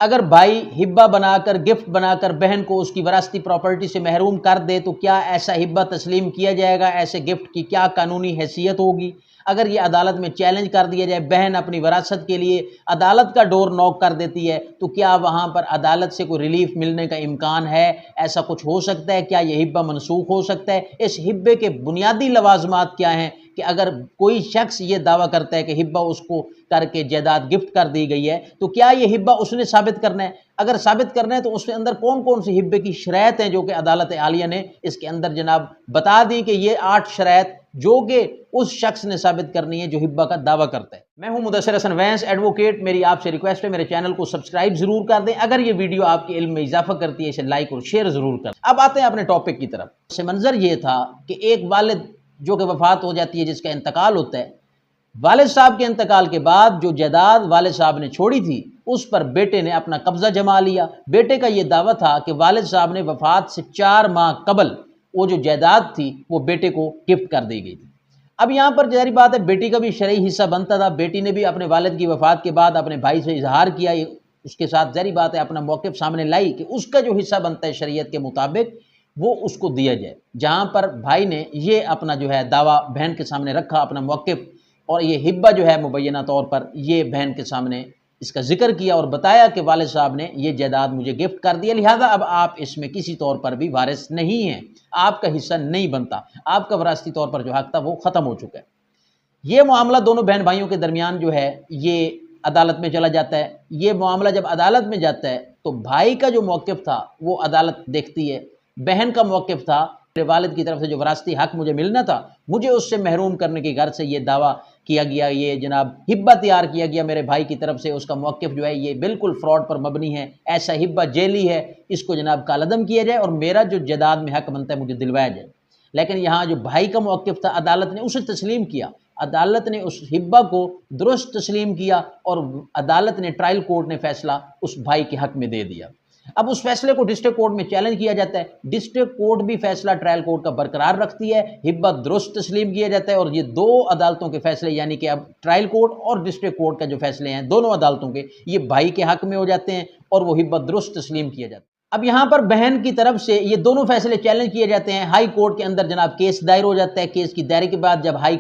اگر بھائی ہبہ بنا کر گفٹ بنا کر بہن کو اس کی وراثتی پراپرٹی سے محروم کر دے تو کیا ایسا ہبہ تسلیم کیا جائے گا؟ ایسے گفٹ کی کیا قانونی حیثیت ہوگی؟ اگر یہ عدالت میں چیلنج کر دیا جائے، بہن اپنی وراثت کے لیے عدالت کا ڈور نوک کر دیتی ہے، تو کیا وہاں پر عدالت سے کوئی ریلیف ملنے کا امکان ہے؟ ایسا کچھ ہو سکتا ہے؟ کیا یہ ہبہ منسوخ ہو سکتا ہے؟ اس ہبے کے بنیادی لوازمات کیا ہیں کہ اگر کوئی شخص یہ دعویٰ کرتا ہے کہ ہبہ اس کو کر کے جائیداد گفٹ کر دی گئی ہے، تو کیا یہ ہبہ اس نے ثابت کرنا ہے؟ اگر ثابت کرنا ہے تو اس کے اندر کون کون سی ہبے کی شرائط ہیں جو کہ عدالت عالیہ نے اس کے اندر جناب بتا دی کہ یہ 8 شرائط جو کہ اس شخص نے ثابت کرنی ہے جو ہبہ کا دعویٰ کرتا ہے۔ میں ہوں مدثر حسن وینس ایڈوکیٹ، میری آپ سے ریکویسٹ ہے میرے چینل کو سبسکرائب ضرور کر دیں، اگر یہ ویڈیو آپ کے علم میں اضافہ کرتی ہے اسے لائک اور شیئر ضرور کر دیں۔ اب آتے ہیں اپنے ٹاپک کی طرف۔ اس منظر یہ تھا کہ ایک والد جو کہ وفات ہو جاتی ہے، جس کا انتقال ہوتا ہے، والد صاحب کے انتقال کے بعد جو جائیداد والد صاحب نے چھوڑی تھی اس پر بیٹے نے اپنا قبضہ جما لیا۔ بیٹے کا یہ دعویٰ تھا کہ والد صاحب نے وفات سے 4 ماہ قبل وہ جو جائیداد تھی وہ بیٹے کو گفٹ کر دی گئی تھی۔ اب یہاں پر ظاہری بات ہے بیٹی کا بھی شرعی حصہ بنتا تھا، بیٹی نے بھی اپنے والد کی وفات کے بعد اپنے بھائی سے اظہار کیا، اس کے ساتھ ظاہری بات ہے اپنا موقف سامنے لائی کہ اس کا جو حصہ بنتا ہے شریعت کے مطابق وہ اس کو دیا جائے۔ جہاں پر بھائی نے یہ اپنا جو ہے دعویٰ بہن کے سامنے رکھا، اپنا موقف، اور یہ ہبہ جو ہے مبینہ طور پر یہ بہن کے سامنے اس کا ذکر کیا اور بتایا کہ والد صاحب نے یہ جائیداد مجھے گفٹ کر دیا، لہذا اب آپ اس میں کسی طور پر بھی وارث نہیں ہیں، آپ کا حصہ نہیں بنتا، آپ کا وراثتی طور پر جو حق تھا وہ ختم ہو چکا ہے۔ یہ معاملہ دونوں بہن بھائیوں کے درمیان جو ہے یہ عدالت میں چلا جاتا ہے۔ یہ معاملہ جب عدالت میں جاتا ہے تو بھائی کا جو موقف تھا وہ عدالت دیکھتی ہے، بہن کا موقف تھا میرے والد کی طرف سے جو وراثتی حق مجھے ملنا تھا مجھے اس سے محروم کرنے کی غرض سے یہ دعویٰ کیا گیا، یہ جناب ہبہ تیار کیا گیا میرے بھائی کی طرف سے۔ اس کا موقف جو ہے یہ بالکل فراڈ پر مبنی ہے، ایسا ہبہ جیلی ہے، اس کو جناب کالعدم کیا جائے اور میرا جو جائیداد میں حق بنتا ہے مجھے دلوایا جائے۔ لیکن یہاں جو بھائی کا موقف تھا عدالت نے اسے تسلیم کیا، عدالت نے اس ہبہ کو درست تسلیم کیا اور عدالت نے ٹرائل کورٹ نے فیصلہ اس بھائی کے حق میں دے دیا۔ اب اس فیصلے کو ڈسٹرکٹ کورٹ میں چیلنج کیا جاتا ہے، ڈسٹرکٹ کورٹ بھی فیصلہ ٹرائل کورٹ کا برقرار رکھتی ہے، ہبہ درست تسلیم کیا جاتا ہے اور یہ 2 عدالتوں کے فیصلے یعنی کہ اب ٹرائل کورٹ اور ڈسٹرکٹ کورٹ کا جو فیصلے ہیں دونوں عدالتوں کے یہ بھائی کے حق میں ہو جاتے ہیں اور وہ ہبہ درست تسلیم کیا جاتا ہے۔ اب یہاں پر بہن کی طرف سے یہ دونوں فیصلے چیلنج کیے جاتے ہیں، ہائی کورٹ کے اندر جناب کیس دائر ہو جاتا ہے۔ کیس کی دائرے کے بعد جب ہائی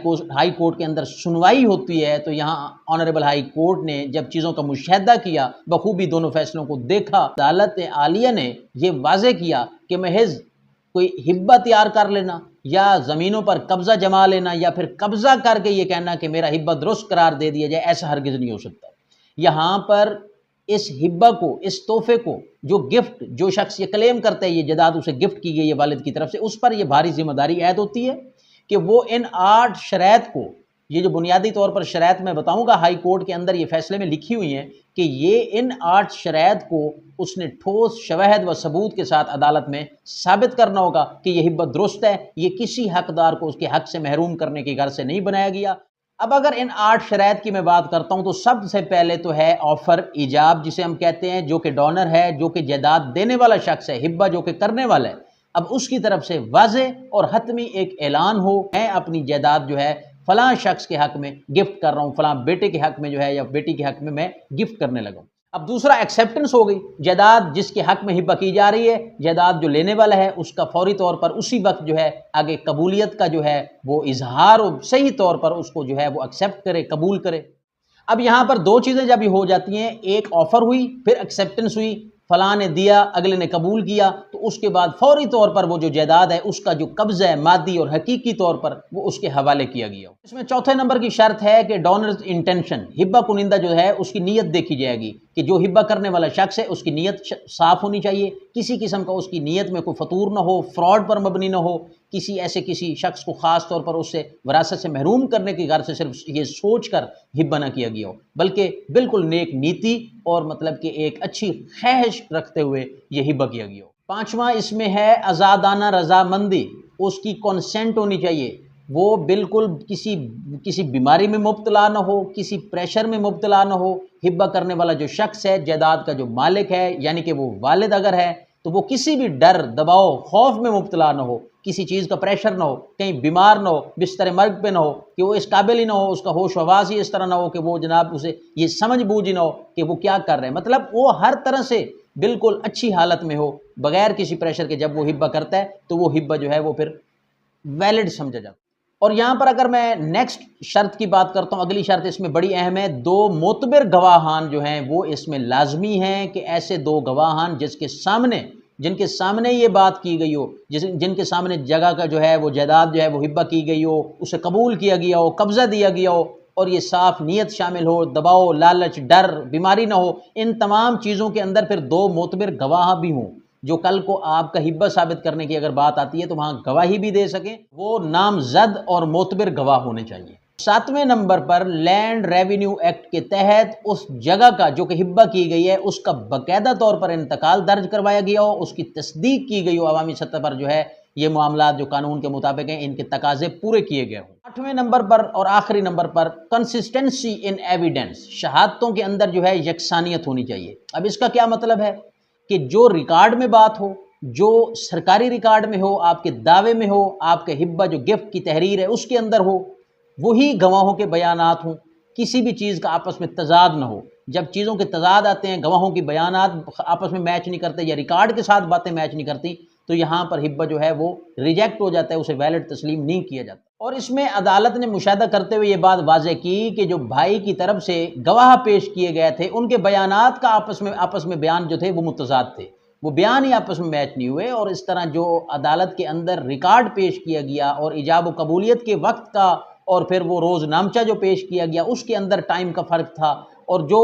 کورٹ کے اندر سنوائی ہوتی ہے تو یہاں آنریبل ہائی کورٹ نے جب چیزوں کا مشاہدہ کیا، بخوبی دونوں فیصلوں کو دیکھا، عدالت عالیہ نے یہ واضح کیا کہ محض کوئی ہبہ تیار کر لینا یا زمینوں پر قبضہ جما لینا یا پھر قبضہ کر کے یہ کہنا کہ میرا ہبہ درست قرار دے دیا جائے، ایسا ہرگز نہیں ہو سکتا۔ یہاں پر اس ہبہ کو، اس تحفے کو، جو گفٹ جو شخص یہ کلیم کرتا ہے یہ جائیداد اسے گفٹ کی گئی ہے والد کی طرف سے، اس پر یہ بھاری ذمہ داری عائد ہوتی ہے کہ وہ ان 8 شرائط کو، یہ جو بنیادی طور پر شرائط میں بتاؤں گا ہائی کورٹ کے اندر یہ فیصلے میں لکھی ہوئی ہیں کہ یہ ان 8 شرائط کو اس نے ٹھوس شواہد و ثبوت کے ساتھ عدالت میں ثابت کرنا ہوگا کہ یہ ہبہ درست ہے، یہ کسی حقدار کو اس کے حق سے محروم کرنے کی غرض سے نہیں بنایا گیا۔ اب اگر ان 8 شرائط کی میں بات کرتا ہوں تو سب سے پہلے تو ہے آفر ایجاب جسے ہم کہتے ہیں، جو کہ ڈونر ہے، جو کہ جائیداد دینے والا شخص ہے، ہبہ جو کہ کرنے والا ہے، اب اس کی طرف سے واضح اور حتمی ایک اعلان ہو، میں اپنی جائیداد جو ہے فلاں شخص کے حق میں گفٹ کر رہا ہوں، فلاں بیٹے کے حق میں جو ہے یا بیٹی کے حق میں گفٹ کرنے لگا ہوں۔ اب دوسرا ایکسیپٹنس ہو گئی، جائیداد جس کے حق میں ہبہ کی جا رہی ہے، جائیداد جو لینے والا ہے اس کا فوری طور پر اسی وقت جو ہے آگے قبولیت کا جو ہے وہ اظہار ہو، صحیح طور پر اس کو جو ہے وہ ایکسیپٹ کرے، قبول کرے۔ اب یہاں پر 2 چیزیں جب ہو جاتی ہیں، ایک آفر ہوئی، پھر ایکسیپٹنس ہوئی، فلاں نے دیا، اگلے نے قبول کیا، تو اس کے بعد فوری طور پر وہ جو جائیداد ہے اس کا جو قبضہ ہے مادی اور حقیقی طور پر وہ اس کے حوالے کیا گیا ہو۔ اس میں چوتھے نمبر کی شرط ہے کہ ڈونرز انٹینشن، ہبہ کنندہ جو ہے اس کی نیت دیکھی جائے گی کہ جو ہبہ کرنے والا شخص ہے اس کی نیت صاف ہونی چاہیے، کسی قسم کا اس کی نیت میں کوئی فطور نہ ہو، فراڈ پر مبنی نہ ہو، کسی شخص کو خاص طور پر اس سے وراثت سے محروم کرنے کی غرض سے صرف یہ سوچ کر ہبہ نہ کیا گیا ہو، بلکہ بالکل نیک نیتی اور مطلب کہ ایک اچھی خواہش رکھتے ہوئے یہ ہبہ کیا گیا ہو۔ 5واں اس میں ہے آزادانہ رضامندی، اس کی کنسنٹ ہونی چاہیے، وہ بالکل کسی بیماری میں مبتلا نہ ہو، کسی پریشر میں مبتلا نہ ہو۔ ہبہ کرنے والا جو شخص ہے، جائیداد کا جو مالک ہے، یعنی کہ وہ والد اگر ہے تو وہ کسی بھی ڈر، دباؤ، خوف میں مبتلا نہ ہو، کسی چیز کا پریشر نہ ہو، کہیں بیمار نہ ہو، بستر مرگ پہ نہ ہو، کہ وہ اس قابل ہی نہ ہو، اس کا ہوش و حواس ہی اس طرح نہ ہو کہ وہ جناب اسے یہ سمجھ بوجھ ہی نہ ہو کہ وہ کیا کر رہے ہیں، مطلب وہ ہر طرح سے بالکل اچھی حالت میں ہو، بغیر کسی پریشر کے جب وہ ہبہ کرتا ہے تو وہ ہبہ جو ہے وہ پھر ویلڈ سمجھا جاتا ہے۔ اور یہاں پر اگر میں نیکسٹ شرط کی بات کرتا ہوں، اگلی شرط اس میں بڑی اہم ہے، 2 معتبر گواہان جو ہیں وہ اس میں لازمی ہیں، کہ ایسے 2 گواہان جن کے سامنے یہ بات کی گئی ہو، جن کے سامنے جگہ کا جو ہے وہ جائیداد جو ہے وہ ہبہ کی گئی ہو، اسے قبول کیا گیا ہو، قبضہ دیا گیا ہو، اور یہ صاف نیت شامل ہو، دباؤ، لالچ، ڈر، بیماری نہ ہو، ان تمام چیزوں کے اندر پھر 2 معتبر گواہ بھی ہوں، جو کل کو آپ کا ہبہ ثابت کرنے کی اگر بات آتی ہے تو وہاں گواہی بھی دے سکیں، وہ نامزد اور معتبر گواہ ہونے چاہیے۔ 7ویں نمبر پر لینڈ ریونیو ایکٹ کے تحت اس جگہ کا جو کہ ہبہ کی گئی ہے اس کا باقاعدہ طور پر انتقال درج کروایا گیا ہو، اس کی تصدیق کی گئی ہو، عوامی سطح پر جو ہے یہ معاملات جو قانون کے مطابق ہیں ان کے تقاضے پورے کیے گئے ہوں۔ 8ویں نمبر پر اور آخری نمبر پر کنسسٹنسی ان ایویڈنس، شہادتوں کے اندر جو ہے یکسانیت ہونی چاہیے۔ اب اس کا کیا مطلب ہے کہ جو ریکارڈ میں بات ہو، جو سرکاری ریکارڈ میں ہو، آپ کے دعوے میں ہو، آپ کے ہبہ جو گفٹ کی تحریر ہے اس کے اندر ہو، وہی گواہوں کے بیانات ہوں، کسی بھی چیز کا آپس میں تضاد نہ ہو۔ جب چیزوں کے تضاد آتے ہیں، گواہوں کی بیانات آپس میں میچ نہیں کرتے یا ریکارڈ کے ساتھ باتیں میچ نہیں کرتی، تو یہاں پر ہبہ جو ہے وہ ریجیکٹ ہو جاتا ہے، اسے ویلڈ تسلیم نہیں کیا جاتا۔ اور اس میں عدالت نے مشاہدہ کرتے ہوئے یہ بات واضح کی کہ جو بھائی کی طرف سے گواہ پیش کیے گئے تھے ان کے بیانات کا آپس میں بیان جو تھے وہ متضاد تھے، وہ بیان ہی آپس میں میچ نہیں ہوئے، اور اس طرح جو عدالت کے اندر ریکارڈ پیش کیا گیا اور ایجاب و قبولیت کے وقت کا اور پھر وہ روز نامچہ جو پیش کیا گیا اس کے اندر ٹائم کا فرق تھا، اور جو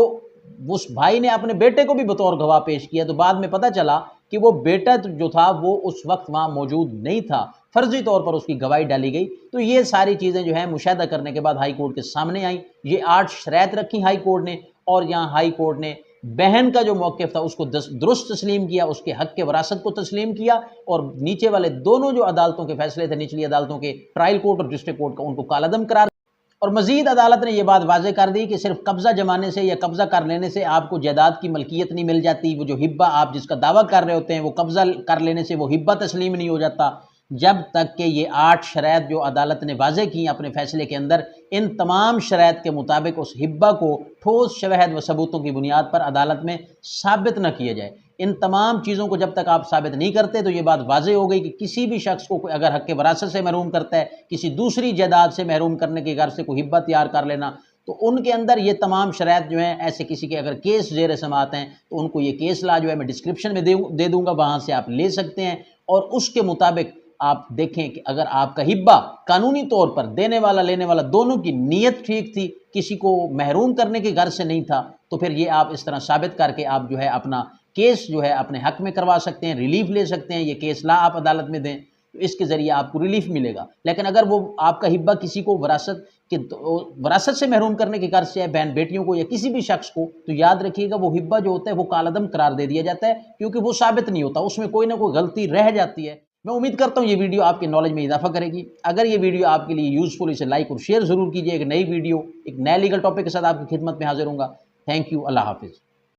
اس بھائی نے اپنے بیٹے کو بھی بطور گواہ پیش کیا تو بعد میں پتہ چلا کہ وہ بیٹا جو تھا وہ اس وقت وہاں موجود نہیں تھا، فرضی طور پر اس کی گواہی ڈالی گئی۔ تو یہ ساری چیزیں جو ہیں مشاہدہ کرنے کے بعد ہائی کورٹ کے سامنے آئیں، یہ 8 شرائط رکھی ہائی کورٹ نے، اور یہاں ہائی کورٹ نے بہن کا جو موقف تھا اس کو درست تسلیم کیا، اس کے حق کے وراثت کو تسلیم کیا، اور نیچے والے دونوں جو عدالتوں کے فیصلے تھے، نچلی عدالتوں کے ٹرائل کورٹ اور ڈسٹرکٹ کورٹ کا، ان کو کالعدم قرار۔ اور مزید عدالت نے یہ بات واضح کر دی کہ صرف قبضہ جمانے سے یا قبضہ کر لینے سے آپ کو جائیداد کی ملکیت نہیں مل جاتی، وہ جو ہبہ آپ جس کا دعویٰ کر رہے ہوتے ہیں وہ قبضہ کر لینے سے وہ ہبہ تسلیم نہیں ہو جاتا، جب تک کہ یہ 8 شرائط جو عدالت نے واضح کی اپنے فیصلے کے اندر، ان تمام شرائط کے مطابق اس ہبہ کو ٹھوس شواہد و ثبوتوں کی بنیاد پر عدالت میں ثابت نہ کیا جائے۔ ان تمام چیزوں کو جب تک آپ ثابت نہیں کرتے تو یہ بات واضح ہو گئی کہ کسی بھی شخص کو اگر حق وراثت سے محروم کرتا ہے، کسی دوسری جائیداد سے محروم کرنے کی غرض سے کوئی ہبہ تیار کر لینا، تو ان کے اندر یہ تمام شرائط جو ہیں، ایسے کسی کے اگر کیس زیر سماعت ہیں تو ان کو یہ کیس لا جو ہے میں ڈسکرپشن میں دے دوں گا، وہاں سے آپ لے سکتے ہیں، اور اس کے مطابق آپ دیکھیں کہ اگر آپ کا ہبہ قانونی طور پر دینے والا لینے والا دونوں کی نیت ٹھیک تھی، کسی کو محروم کرنے کی غرض سے نہیں تھا، تو پھر یہ آپ اس طرح ثابت کر کے آپ جو ہے اپنا کیس جو ہے اپنے حق میں کروا سکتے ہیں، ریلیف لے سکتے ہیں، یہ کیس لا آپ عدالت میں دیں، تو اس کے ذریعے آپ کو ریلیف ملے گا۔ لیکن اگر وہ آپ کا ہبہ کسی کو وراثت سے محروم کرنے کی غرض سے ہے، بہن بیٹیوں کو یا کسی بھی شخص کو، تو یاد رکھیے گا وہ ہبہ جو ہوتا ہے وہ کالعدم قرار دے دیا جاتا ہے، کیونکہ وہ ثابت نہیں ہوتا، اس میں کوئی نہ کوئی غلطی رہ جاتی ہے۔ میں امید کرتا ہوں یہ ویڈیو آپ کے نالج میں اضافہ کرے گی۔ اگر یہ ویڈیو آپ کے لیے یوزفل، اسے لائک اور شیئر ضرور کیجیے۔ ایک نئی ویڈیو ایک نئے لیگل ٹاپک کے ساتھ آپ کی خدمت میں حاضر ہوں گا۔ تھینک یو، اللہ حافظ۔